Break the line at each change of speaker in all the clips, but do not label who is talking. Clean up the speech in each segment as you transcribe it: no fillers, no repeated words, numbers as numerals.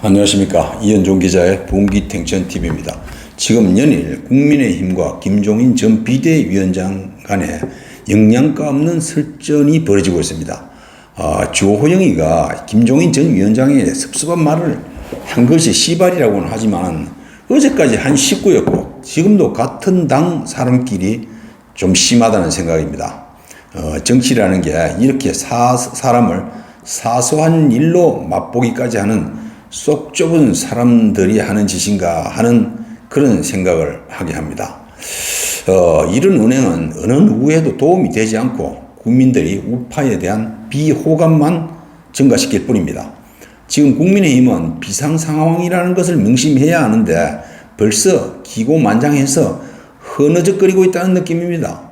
안녕하십니까. 이현종 기자의 분기탱천TV입니다. 지금 연일 국민의힘과 김종인 전 비대위원장 간에 영양가 없는 설전이 벌어지고 있습니다. 주호영이가 김종인 전 위원장의 섭섭한 말을 한 것이 시발이라고는 하지만 어제까지 한 식구였고 지금도 같은 당 사람끼리 좀 심하다는 생각입니다. 정치라는 게 이렇게 사람을 사소한 일로 맛보기까지 하는 속 좁은 사람들이 하는 짓인가 하는 그런 생각을 하게 합니다. 이런 은행은 어느 누구에도 도움이 되지 않고 국민들이 우파에 대한 비호감만 증가시킬 뿐입니다. 지금 국민의힘은 비상 상황이라는 것을 명심해야 하는데 벌써 기고만장해서 흐느적거리고 있다는 느낌입니다.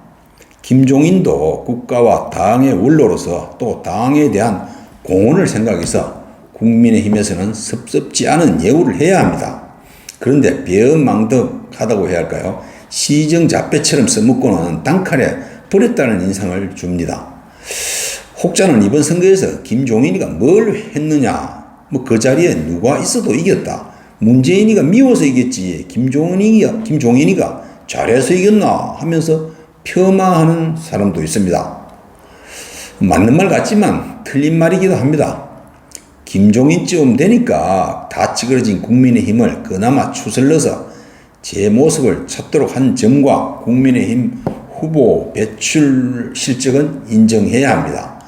김종인도 국가와 당의 원로로서 또 당에 대한 공헌을 생각해서 국민의힘에서는 섭섭지 않은 예우를 해야 합니다. 그런데 배은망덕하다고 해야 할까요? 시정잡배처럼 써먹고는 단칼에 버렸다는 인상을 줍니다. 혹자는 이번 선거에서 김종인이가 뭘 했느냐, 그 자리에 누가 있어도 이겼다, 문재인이가 미워서 이겼지 김종인이가 잘해서 이겼나 하면서 폄하하는 사람도 있습니다. 맞는 말 같지만 틀린 말이기도 합니다. 김종인쯤 되니까 다 찌그러진 국민의힘을 그나마 추슬러서 제 모습을 찾도록 한 점과 국민의힘 후보 배출 실적은 인정해야 합니다.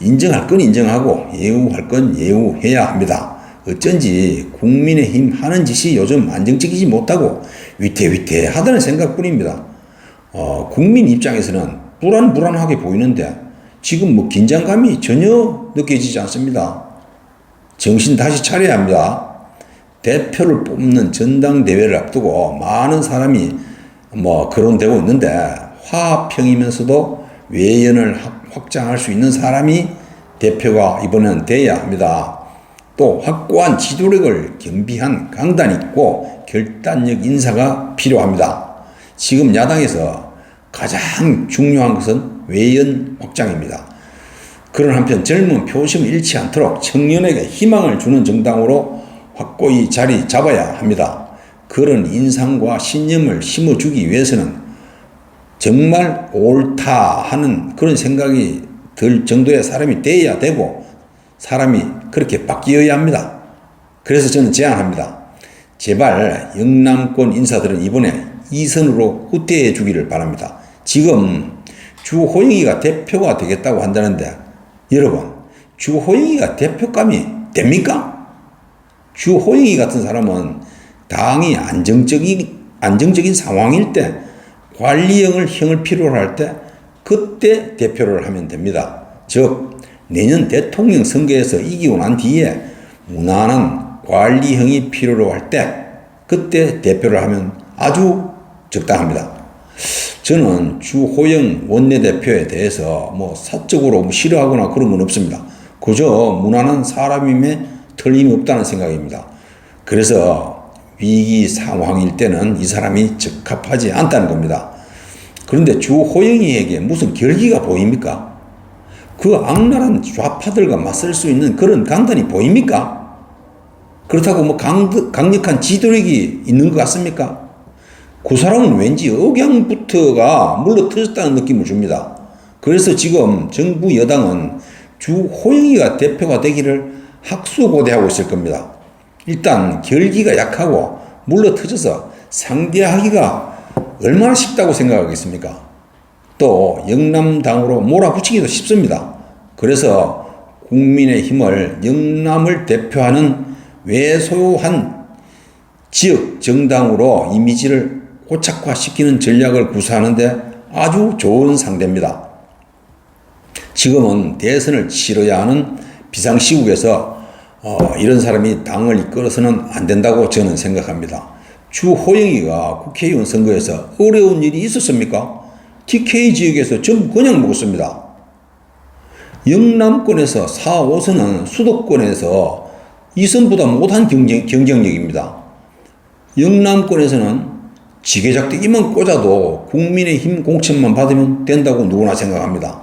인정할 건 인정하고 예우할 건 예우해야 합니다. 어쩐지 국민의힘 하는 짓이 요즘 안정적이지 못하고 위태위태하다는 생각뿐입니다. 국민 입장에서는 불안하게 보이는데 지금 긴장감이 전혀 느껴지지 않습니다. 정신 다시 차려야 합니다. 대표를 뽑는 전당대회를 앞두고 많은 사람이 거론되고 있는데 화합형이면서도 외연을 확장할 수 있는 사람이 대표가 이번엔 돼야 합니다. 또 확고한 지도력을 겸비한 강단 있고 결단력 인사가 필요합니다. 지금 야당에서 가장 중요한 것은 외연 확장입니다. 그런 한편 젊은 표심을 잃지 않도록 청년에게 희망을 주는 정당으로 확고히 자리 잡아야 합니다. 그런 인상과 신념을 심어주기 위해서는 정말 옳다 하는 그런 생각이 들 정도의 사람이 돼야 되고 사람이 그렇게 바뀌어야 합니다. 그래서 저는 제안합니다. 제발 영남권 인사들은 이번에 2선으로 후퇴해 주기를 바랍니다. 지금 주호영이가 대표가 되겠다고 한다는데 여러분, 주호영이가 대표감이 됩니까? 주호영이 같은 사람은 당이 안정적인 상황일 때 관리형을 필요로 할 때 그때 대표를 하면 됩니다. 즉 내년 대통령 선거에서 이기고 난 뒤에 무난한 관리형이 필요로 할 때 그때 대표를 하면 아주 적당합니다. 저는 주호영 원내대표에 대해서 사적으로 싫어하거나 그런 건 없습니다. 그저 무난한 사람임에 틀림없다는 생각입니다. 그래서 위기 상황일 때는 이 사람이 적합하지 않다는 겁니다. 그런데 주호영이에게 무슨 결기가 보입니까? 그 악랄한 좌파들과 맞설 수 있는 그런 강단이 보입니까? 그렇다고 강력한 지도력이 있는 것 같습니까? 그 사람은 왠지 억양부터가 물러터졌다는 느낌을 줍니다. 그래서 지금 정부 여당은 주호영이가 대표가 되기를 학수고대하고 있을 겁니다. 일단 결기가 약하고 물러터져서 상대하기가 얼마나 쉽다고 생각하겠습니까? 또 영남당으로 몰아붙이기도 쉽습니다. 그래서 국민의힘을 영남을 대표하는 외소한 지역 정당으로 이미지를 고착화시키는 전략을 구사하는데 아주 좋은 상대입니다. 지금은 대선을 치러야 하는 비상시국에서 이런 사람이 당을 이끌어서는 안 된다고 저는 생각합니다. 주호영이가 국회의원 선거에서 어려운 일이 있었습니까? TK 지역에서 전부 그냥 먹었습니다. 영남권에서 4, 5선은 수도권에서 2선보다 못한 경쟁력입니다. 영남권에서는 지게작대기만 꽂아도 국민의힘 공천만 받으면 된다고 누구나 생각합니다.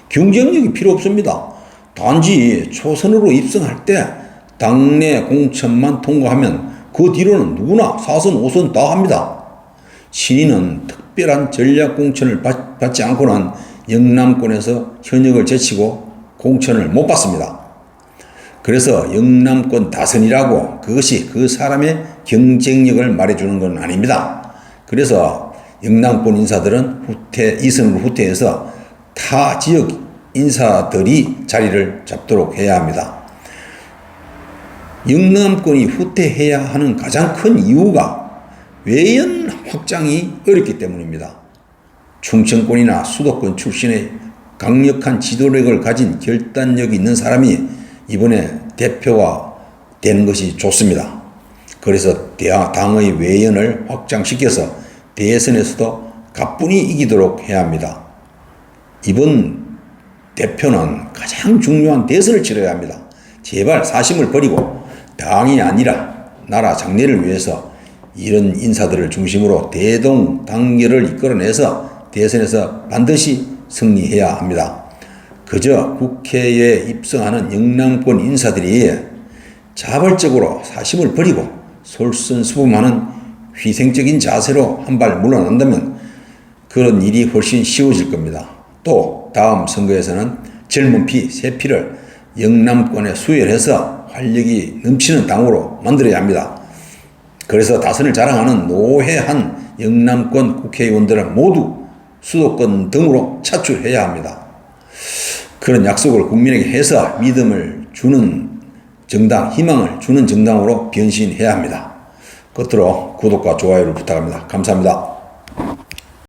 경쟁력이 필요 없습니다. 단지 초선으로 입성할 때 당내 공천만 통과하면 그 뒤로는 누구나 4선, 5선 다 합니다. 신인은 특별한 전략 공천을 받지 않고는 영남권에서 현역을 제치고 공천을 못 받습니다. 그래서 영남권 다선이라고 그것이 그 사람의 경쟁력을 말해주는 건 아닙니다. 그래서 영남권 인사들은 이선으로 후퇴해서 타 지역 인사들이 자리를 잡도록 해야 합니다. 영남권이 후퇴해야 하는 가장 큰 이유가 외연 확장이 어렵기 때문입니다. 충청권이나 수도권 출신의 강력한 지도력을 가진 결단력이 있는 사람이 이번에 대표가 되는 것이 좋습니다. 그래서 당의 외연을 확장시켜서 대선에서도 가뿐히 이기도록 해야 합니다. 이번 대표는 가장 중요한 대선을 치러야 합니다. 제발 사심을 버리고 당이 아니라 나라 장래를 위해서 이런 인사들을 중심으로 대동단결을 이끌어내서 대선에서 반드시 승리해야 합니다. 그저 국회에 입성하는 영남권 인사들이 자발적으로 사심을 버리고 솔선수범하는 희생적인 자세로 한 발 물러난다면 그런 일이 훨씬 쉬워질 겁니다. 또 다음 선거에서는 젊은 피, 새 피를 영남권에 수혈해서 활력이 넘치는 당으로 만들어야 합니다. 그래서 다선을 자랑하는 노회한 영남권 국회의원들은 모두 수도권 등으로 차출해야 합니다. 그런 약속을 국민에게 해서 믿음을 주는 정당, 희망을 주는 정당으로 변신해야 합니다. 끝으로 구독과 좋아요를 부탁합니다. 감사합니다.